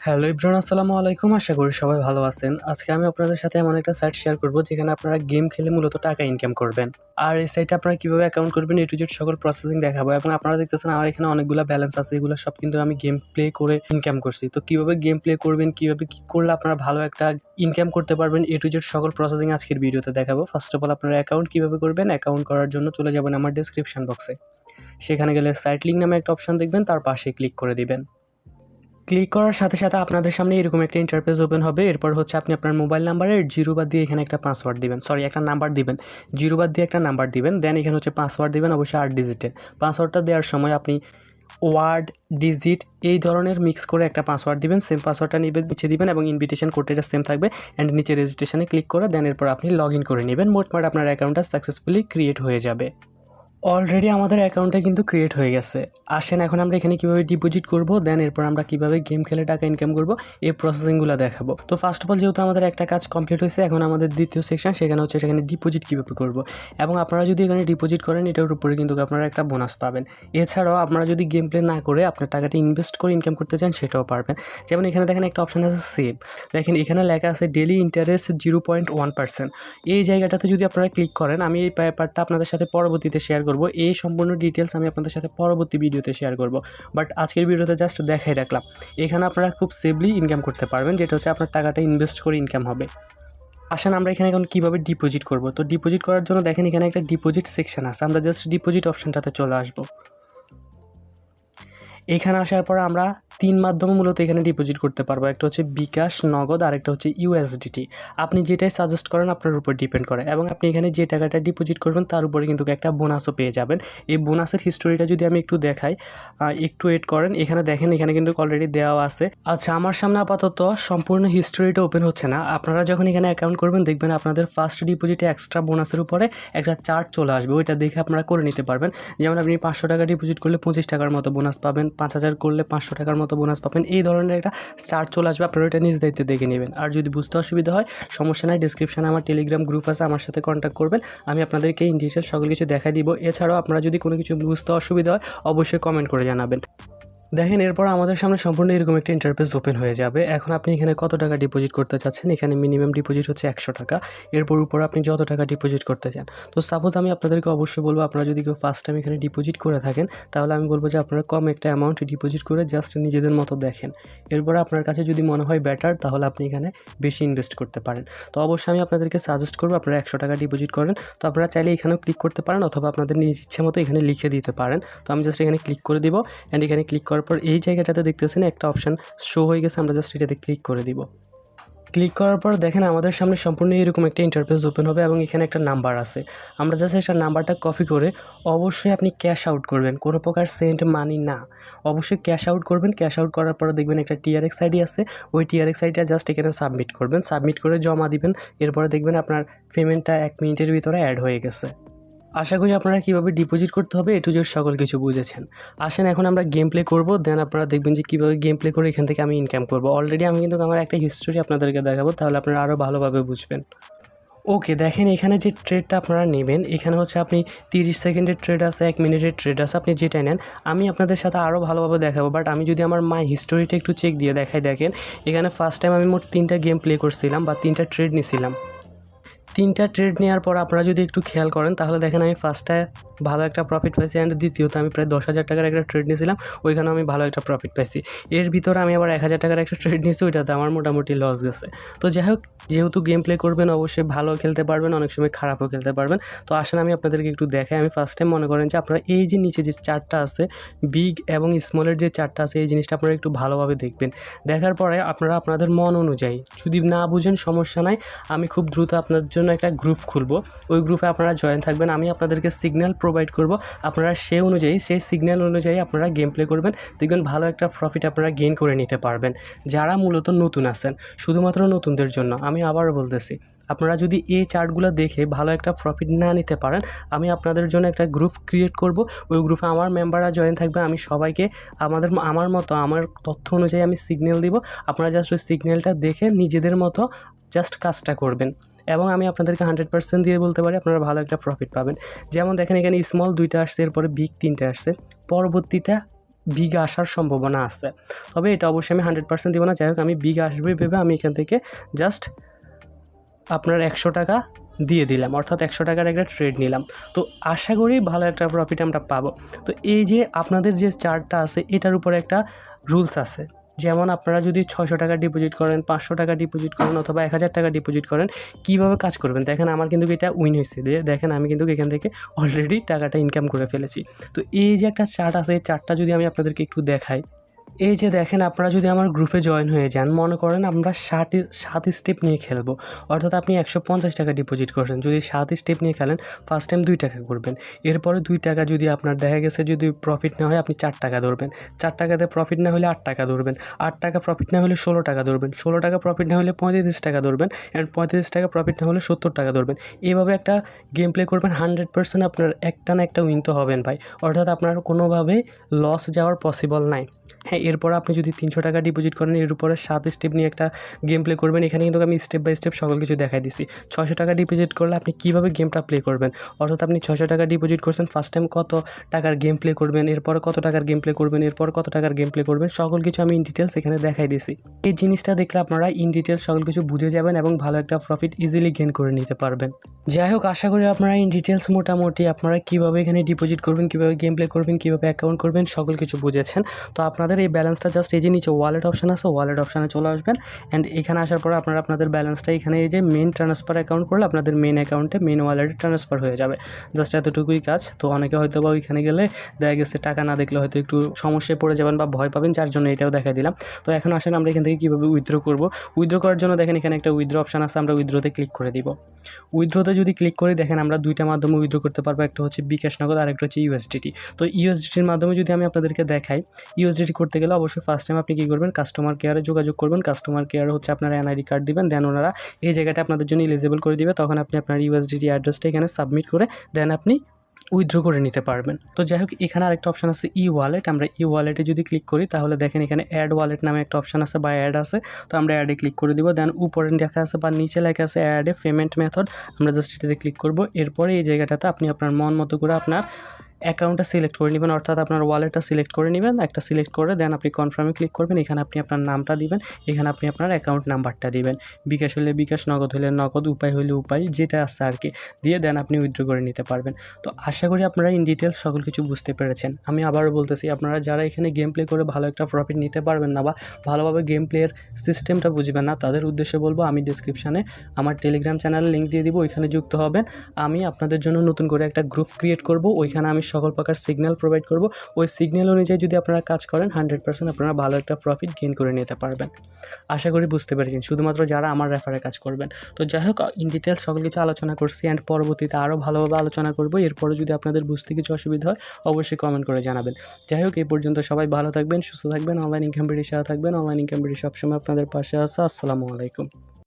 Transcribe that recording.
Hello everyone, আসসালামু আলাইকুম। আশা করি সবাই ভালো আছেন। আজকে আমি আপনাদের সাথে এমন একটা সাইট শেয়ার করব যেখানে আপনারা গেম খেলে মূলত টাকা ইনকাম করবেন। আর এই সাইটে আপনারা কীভাবে অ্যাকাউন্ট করবেন A to Z সকল প্রসেসিং দেখাবো। এবং আপনারা দেখতেছেন আমার এখানে অনেকগুলো ব্যালেন্স আছে, এগুলো সব কিন্তু আমি গেম প্লে করে ইনকাম করছি। তো কীভাবে গেম প্লে করবেন, কীভাবে কী করলে আপনারা ভালো একটা ইনকাম করতে পারবেন, A to Z সকল প্রসেসিং আজকের ভিডিওতে দেখাবো। ফার্স্ট অফ অল আপনারা অ্যাকাউন্ট কীভাবে করবেন, অ্যাকাউন্ট করার জন্য চলে যাবেন আমার ডেসক্রিপশন বক্সে। সেখানে গেলে সাইট লিঙ্ক নামে একটা অপশন দেখবেন, তার পাশে ক্লিক করে দিবেন। ক্লিক করার সাথে সাথে আপনাদের সামনে এরকম একটা ইন্টারফেস ওপেন হবে। এরপর হচ্ছে আপনি আপনার মোবাইল নাম্বারের 0 বাদ দিয়ে এখানে একটা পাসওয়ার্ড দিবেন, একটা নাম্বার দিবেন, 0 বাদ দিয়ে একটা নাম্বার দিবেন। দেন এখানে হচ্ছে পাসওয়ার্ড দিবেন, অবশ্যই 8 ডিজিটের। পাসওয়ার্ডটা দেওয়ার সময় আপনি ওয়ার্ড, ডিজিট এই ধরনের মিক্স করে একটা পাসওয়ার্ড দিবেন। সেম পাসওয়ার্ডটা নিচে দিবেন এবং ইনভিটেশন কোডটা সেম থাকবে। অ্যান্ড নিচে রেজিস্ট্রেশনে ক্লিক করে দেন এরপর আপনি লগ ইন করে নেবেন। মোটমাট আপনার অ্যাকাউন্টটা সাকসেসফুলি ক্রিয়েট হয়ে যাবে। অলরেডি আমাদের অ্যাকাউন্টটা কিন্তু ক্রিয়েট হয়ে গেছে। আসেন এখন আমরা এখানে কীভাবে ডিপোজিট করব, দেন এরপর আমরা কীভাবে গেম খেলে টাকা ইনকাম করব, এই প্রসেসিংগুলো দেখাবো। তো ফার্স্ট অফ অল যেহেতু আমাদের একটা কাজ কমপ্লিট হয়েছে, এখন আমাদের দ্বিতীয় সেকশন, সেখানে ডিপোজিট কীভাবে করব। এবং আপনারা যদি এখানে ডিপোজিট করেন এটার উপরে কিন্তু আপনারা একটা বোনাস পাবেন। এছাড়াও আপনারা যদি গেম প্লে না করে আপনার টাকাটা ইনভেস্ট করে ইনকাম করতে চান সেটাও পারবেন। যেমন এখানে দেখেন একটা অপশান আছে সেভ। দেখেন এখানে লেখা আছে ডেলি ইন্টারেস্ট 0.1%। এই জায়গাটাতে যদি আপনারা ক্লিক করেন, আমি এই ব্যাপারটা আপনাদের সাথে পরবর্তীতে শেয়ার করব। এই সম্পূর্ণ ডিটেলস আমি আপনাদের সাথে পরবর্তী ভিডিওতে শেয়ার করব। বাট আজকের ভিডিওতে জাস্ট দেখাই রাখলাম। এখানে আপনারা খুব সেফলি ইনকাম করতে পারবেন, যেটা হচ্ছে আপনার টাকাটা ইনভেস্ট করে ইনকাম হবে। আসেন আমরা এখানে এখন কীভাবে ডিপোজিট করব। তো ডিপোজিট করার জন্য দেখেন এখানে একটা ডিপোজিট সেকশন আছে। আমরা জাস্ট ডিপোজিট অপশনটাতে চলে আসবো। এখানে আসার পর আমরা 3 মাধ্যমে মূলত এখানে ডিপোজিট করতে পারবো। একটা হচ্ছে বিকাশ, নগদ, আর একটা হচ্ছে USDT। আপনি যেটাই সাজেস্ট করেন আপনার উপর ডিপেন্ড করে। এবং আপনি এখানে যে টাকাটা ডিপোজিট করবেন তার উপরে কিন্তু একটা বোনাসও পেয়ে যাবেন। এই বোনাসের হিস্টোরিটা যদি আমি একটু দেখাই, একটু ওয়েট করেন। এখানে দেখেন এখানে কিন্তু অলরেডি দেওয়া আছে। আচ্ছা, আমার সামনে আপাতত সম্পূর্ণ হিস্টোরিটা ওপেন হচ্ছে না। আপনারা যখন এখানে অ্যাকাউন্ট করবেন দেখবেন আপনাদের ফার্স্ট ডিপোজিটে এক্সট্রা বোনাসের উপরে একটা চার্ট চলে আসবে। ওইটা দেখে আপনারা করে নিতে পারবেন। যেমন আপনি 500 টাকা ডিপোজিট করলে 25 টাকার মতো বোনাস পাবেন, 5000 করলে 500 টাকার মতো বোনাস পাবেন। এই ধরনের একটা চার্ট চলে আসবে, আপনারা ওইটা নিজ দায়িত্বে দেখে নেবেন। আর যদি বুঝতে অসুবিধা হয় সমস্যা নাই, ডিসক্রিপশানে আমার টেলিগ্রাম গ্রুপ আছে, আমার সাথে কন্ট্যাক্ট করবেন। আমি আপনাদেরকে ইন ডিটেল সকল কিছু দেখাই দিব। এছাড়াও আপনারা যদি কোনো কিছু বুঝতে অসুবিধা হয় অবশ্যই কমেন্ট করে জানাবেন। দেখেন এরপর আমাদের সামনে সম্পূর্ণ এরকম একটা ইন্টারফেস ওপেন হয়ে যাবে। এখন আপনি এখানে কত টাকা ডিপোজিট করতে চাচ্ছেন, এখানে মিনিমাম ডিপোজিট হচ্ছে 100 টাকা। এরপর উপর আপনি যত টাকা ডিপোজিট করতে চান। তো সাপোজ আমি আপনাদেরকে অবশ্যই বলবো, আপনারা যদি কেউ ফার্স্ট টাইম এখানে ডিপোজিট করে থাকেন তাহলে আমি বলবো যে আপনারা কম একটা অ্যামাউন্ট ডিপোজিট করে জাস্ট নিজেদের মতো দেখেন। এরপর আপনার কাছে যদি মনে হয় বেটার তাহলে আপনি এখানে বেশি ইনভেস্ট করতে পারেন। তো অবশ্যই আমি আপনাদেরকে সাজেস্ট করবো আপনারা 100 টাকা ডিপোজিট করেন। তো আপনারা চাইলে এখানেও ক্লিক করতে পারেন অথবা আপনাদের নিজ ইচ্ছে মতো এখানে লিখে দিতে পারেন। তো আমি জাস্ট এখানে ক্লিক করে দিব। অ্যান্ড এখানে ক্লিক করার পর এই জায়গাটাতে দেখতেছেন একটা অপশান শো হয়ে গেছে, আমরা জাস্ট এটাতে ক্লিক করে দিব। ক্লিক করার পর দেখেন আমাদের সামনে সম্পূর্ণ এরকম একটা ইন্টারফেস ওপেন হবে এবং এখানে একটা নাম্বার আছে। আমরা জাস্ট একটা নাম্বারটা কপি করে অবশ্যই আপনি ক্যাশ আউট করবেন, কোনো প্রকার সেন্ট মানি না, অবশ্যই ক্যাশ আউট করবেন। ক্যাশ আউট করার পরে দেখবেন একটা TRX আইডি আছে, ওই TRX আইডিটা জাস্ট এখানে সাবমিট করবেন, সাবমিট করে জমা দিবেন। এরপরে দেখবেন আপনার পেমেন্টটা 1 মিনিটের ভিতরে অ্যাড হয়ে গেছে। আশা করি আপনারা কীভাবে ডিপোজিট করতে হবে A to Z সকল কিছু বুঝেছেন। আসেন এখন আমরা গেম প্লে করবো, দেন আপনারা দেখবেন যে কীভাবে গেম প্লে করে এখান থেকে আমি ইনকাম করবো। অলরেডি আমি কিন্তু আমার একটা হিস্টোরি আপনাদেরকে দেখাবো, তাহলে আপনারা আরও ভালোভাবে বুঝবেন। ওকে, দেখেন এখানে যে ট্রেডটা আপনারা নেবেন, এখানে হচ্ছে আপনি 30 সেকেন্ডের ট্রেড আছে, 1 মিনিটের ট্রেড আছে, আপনি যেটাই নেন। আমি আপনাদের সাথে আরও ভালোভাবে দেখাবো। বাট আমি যদি আমার মাই হিস্টোরিটা একটু চেক দিয়ে দেখাই, দেখেন এখানে ফার্স্ট টাইম আমি মোট 3টা গেম প্লে করছিলাম বা 3টা ট্রেড নিছিলাম। 3টা ট্রেড নেওয়ার পর আপনারা যদি একটু খেয়াল করেন তাহলে দেখেন আমি ফার্স্টে ভালো একটা প্রফিট পাইছি। অ্যান্ড দ্বিতীয়ত আমি প্রায় 10,000 টাকার একটা ট্রেড নিয়েছিলাম, ওইখানেও আমি ভালো একটা প্রফিট পাইছি। এর ভিতরে আমি আবার 1,000 টাকার একটা ট্রেড নিয়েছি, ওইটাতে আমার মোটামুটি লস গেছে। তো যাই হোক, যেহেতু গেম প্লে করবেন অবশ্যই ভালো খেলতে পারবেন, অনেক সময় খারাপও খেলতে পারবেন। তো আসলে আমি আপনাদেরকে একটু দেখাই। আমি ফার্স্ট টাইম মনে করেন যে আপনারা এই যে নিচে যে চার্টটা আছে, বিগ এবং স্মলের যে চার্টটা আছে, এই জিনিসটা আপনারা একটু ভালোভাবে দেখবেন। দেখার পরে আপনারা আপনাদের মন অনুযায়ী, যদি না বুঝেন সমস্যা নাই, আমি খুব দ্রুত আপনার জন্য একটা গ্রুপ খুলবো, ওই গ্রুপে আপনারা জয়েন থাকবেন। আমি আপনাদেরকে সিগন্যাল প্রোভাইড করব, আপনারা সেই সিগন্যাল অনুযায়ী আপনারা গেম প্লে করবেন, দেখবেন ভালো একটা প্রফিট আপনারা গেইন করে নিতে পারবেন। যারা মূলত নতুন আছেন, শুধুমাত্র নতুনদের জন্য আমি আবারও বলতেছি, আপনারা যদি এই চার্টগুলো দেখে ভালো একটা প্রফিট না নিতে পারেন, আমি আপনাদের জন্য একটা গ্রুপ ক্রিয়েট করব। ওই গ্রুপে আমার মেম্বাররা জয়েন থাকবে। আমি সবাইকে আমার মতো আমার তথ্য অনুযায়ী আমি সিগন্যাল দিব। আপনারা জাস্ট ওই সিগন্যালটা দেখে নিজেদের মতো জাস্ট কাজটা করবেন। এবং আমি আপনাদেরকে 100% দিয়ে বলতে পারি আপনারা ভালো একটা প্রফিট পাবেন। যেমন দেখেন এখানে স্মল 2টা আসছে, এরপরে বিগ 3টে আসছে, পরবর্তীটা বিগ আসার সম্ভাবনা আছে, তবে এটা অবশ্যই আমি 100% দেবো না। যাই হোক, আমি বিগ আসবে ভেবে আমি এখান থেকে জাস্ট আপনার 100 টাকা দিয়ে দিলাম, অর্থাৎ 100 টাকার একটা ট্রেড নিলাম। তো আশা করি ভালো একটা প্রফিট আমরা পাবো। তো এই যে আপনাদের যে চার্টটা আছে এটার উপরে একটা রুলস আছে, যেমন আপনারা যদি 600 টাকা ডিপোজিট করেন, 500 টাকা ডিপোজিট করেন অথবা 1000 টাকা ডিপোজিট করেন, কীভাবে কাজ করবেন দেখেন। আমার কিন্তু এটা উইন হয়েছে, দেখেন আমি কিন্তু এখান থেকে অলরেডি টাকাটা ইনকাম করে ফেলেছি। তো এই যে একটা চার্ট আছে, এই চার্টটা যদি আমি আপনাদেরকে একটু দেখাই, এই যে দেখেন, আপনারা যদি আমার গ্রুপে জয়েন হয়ে যান, মনে করেন আমরা 7 স্টেপ নিয়ে খেলবো, অর্থাৎ আপনি 150 টাকা ডিপোজিট করছেন, যদি 7 স্টেপ নিয়ে খেলেন ফার্স্ট টাইম 2 টাকা করবেন, এরপরে 2 টাকা যদি আপনার দেখা গেছে যদি প্রফিট না হয় আপনি 4 টাকা ধরবেন, 4 টাকাতে প্রফিট না হলে 8 টাকা ধরবেন, 8 টাকা প্রফিট না হলে 16 টাকা ধরবেন, 16 টাকা প্রফিট না হলে 35 টাকা ধরবেন, অ্যান্ড 35 টাকা প্রফিট না হলে 70 টাকা ধরবেন। এইভাবে একটা গেম প্লে করবেন, 100% আপনার একটা না একটা উইন তো হবেন ভাই, অর্থাৎ আপনার কোনোভাবে লস যাওয়ার পসিবল নাই। হ্যাঁ, এরপর আপনি যদি 300 টাকা ডিপোজিট করেন, এর উপরে 7 স্টেপ নিয়ে একটা গেম প্লে করবেন। এখানে কিন্তু আমি স্টেপ বাই স্টেপ সকল কিছু দেখাই দিছি। 600 টাকা ডিপোজিট করলে আপনি কীভাবে গেমটা প্লে করবেন, অর্থাৎ আপনি 600 টাকা ডিপোজিট করছেন, ফার্স্ট টাইম কত টাকার গেম প্লে করবেন, এরপরে কত টাকার গেম প্লে করবেন, এরপর কত টাকার গেম প্লে করবেন, সকল কিছু আমি ইন ডিটেলস এখানে দেখাই দিছি। এই জিনিসটা দেখলে আপনারা ইন ডিটেলস সকল কিছু বুঝে যাবেন এবং ভালো একটা প্রফিট ইজিলি গেইন করে নিতে পারবেন। যাই হোক, আশা করি আপনারা ইন ডিটেলস মোটামুটি আপনারা কীভাবে এখানে ডিপোজিট করবেন, কীভাবে গেম প্লে করবেন, কীভাবে অ্যাকাউন্ট করবেন সকল কিছু বুঝেছেন। তো আপনাদের এই ব্যালেন্সটা জাস্ট এই যে নিচে ওয়ালেট অপশান আছে, ওয়ালেট অপশানে চলে আসবেন, অ্যান্ড এখানে আসার পর আপনারা আপনাদের ব্যালেন্সটা এখানে এই যে মেন ট্রান্সফার অ্যাকাউন্ট করলে আপনাদের মেন অ্যাকাউন্টে মেন ওয়ালেটে ট্রান্সফার হয়ে যাবে। জাস্ট এতটুকুই কাজ। তো অনেকে হয়তো বা ওইখানে গেলে দেখা গেছে টাকা না দেখলে হয়তো একটু সমস্যায় পড়ে যাবেন বা ভয় পাবেন, যার জন্য এটাও দেখা দিলাম। তো এখন আসেন আমরা এখান থেকে কীভাবে উইথড্র করবো। উইথড্র করার জন্য দেখেন এখানে একটা উইথড্র অপশান আছে, আমরা উইথড্রতে ক্লিক করে দিব। উইথড্রতে যদি ক্লিক করি দেখেন আমরা দুইটা মাধ্যমে উইথড্র করতে পারবো, একটা হচ্ছে বিকাশ নগদ আর একটা হচ্ছে ইউএসডিটি। তো ইউএসডিটির মাধ্যমে যদি আমি আপনাদেরকে দেখাই, ইউএসডিটি করতে গেলে অবশ্যই ফার্স্ট টাইম আপনি কী করবেন, কাস্টমার কেয়ারে যোগাযোগ করবেন। কাস্টমার কেয়ারে হচ্ছে আপনার এনআইডি কার্ড দিবেন, দেন ওনারা এই জায়গাটা আপনাদের জন্য এলিজিবল করে দিবে। তখন আপনি আপনার ইউএসডিটি অ্যাড্রেসটা এখানে সাবমিট করে দেন আপনি উইথড্র করে নিতে পারবেন। তো যাই হোক, এখানে আরেকটা অপশান আছে ই ওয়ালেট। আমরা ই ওয়ালেটে যদি ক্লিক করি তাহলে দেখেন এখানে অ্যাড ওয়ালেট নামে একটা অপশান আছে বা অ্যাড আছে। তো আমরা অ্যাডে ক্লিক করে দিব, দেন উপরে লেখা আছে বা নিচে লেখা আছে অ্যাডে পেমেন্ট মেথড, আমরা জাস্ট এটাতে ক্লিক করব। এরপরে এই জায়গাটাতে আপনি আপনার মন মতো করে আপনার অ্যাকাউন্টটা সিলেক্ট করে নেবেন, অর্থাৎ আপনার ওয়ালেটটা সিলেক্ট করে নেবেন, একটা সিলেক্ট করে দেন আপনি কনফার্মে ক্লিক করবেন। এখানে আপনি আপনার নামটা দিবেন, এখানে আপনি আপনার অ্যাকাউন্ট নাম্বারটা দিবেন, বিকাশ হলে বিকাশ, নগদ হলে নগদ, উপায় হলে উপায়, যেটা আছে আর কি, দিয়ে দেন আপনি উইথড্র করে নিতে পারবেন। তো আশা করি আপনারা ইন ডিটেলস সকল কিছু বুঝতে পেরেছেন। আমি আবারও বলতেছি, আপনারা যারা এখানে গেম প্লে করে ভালো একটা প্রফিট নিতে পারবেন না বা ভালোভাবে গেম প্লের সিস্টেমটা বুঝবেন না, তাদের উদ্দেশ্যে বলবো আমি ডিসক্রিপশানে আমার টেলিগ্রাম চ্যানেলের লিঙ্ক দিয়ে দিব, ওইখানে যুক্ত হবেন। আমি আপনাদের জন্য নতুন করে একটা গ্রুপ ক্রিয়েট করব, ওইখানে আমি সকল প্রকার সিগন্যাল প্রোভাইড করব। ওই সিগন্যাল অনুযায়ী যদি আপনারা কাজ করেন 100% আপনারা ভালো একটা প্রফিট গেইন করে নিতে পারবেন। আশা করি বুঝতে পেরেছেন, শুধুমাত্র যারা আমার রেফারে কাজ করবেন। তো যাই হোক, ইন ডিটেলস সকল কিছু আলোচনা করছি, অ্যান্ড পরবর্তীতে আরও ভালোভাবে আলোচনা করব। এরপরে যদি আপনাদের বুঝতে কিছু অসুবিধা হয় অবশ্যই কমেন্ট করে জানাবেন। যাই হোক, এই পর্যন্ত সবাই ভালো থাকবেন, সুস্থ থাকবেন, অনলাইন ইনকাম ভিডিও সাথে থাকবেন। অনলাইন ইনকাম ভিডিও সবসময় আপনাদের পাশে আছে। আসসালামু আলাইকুম।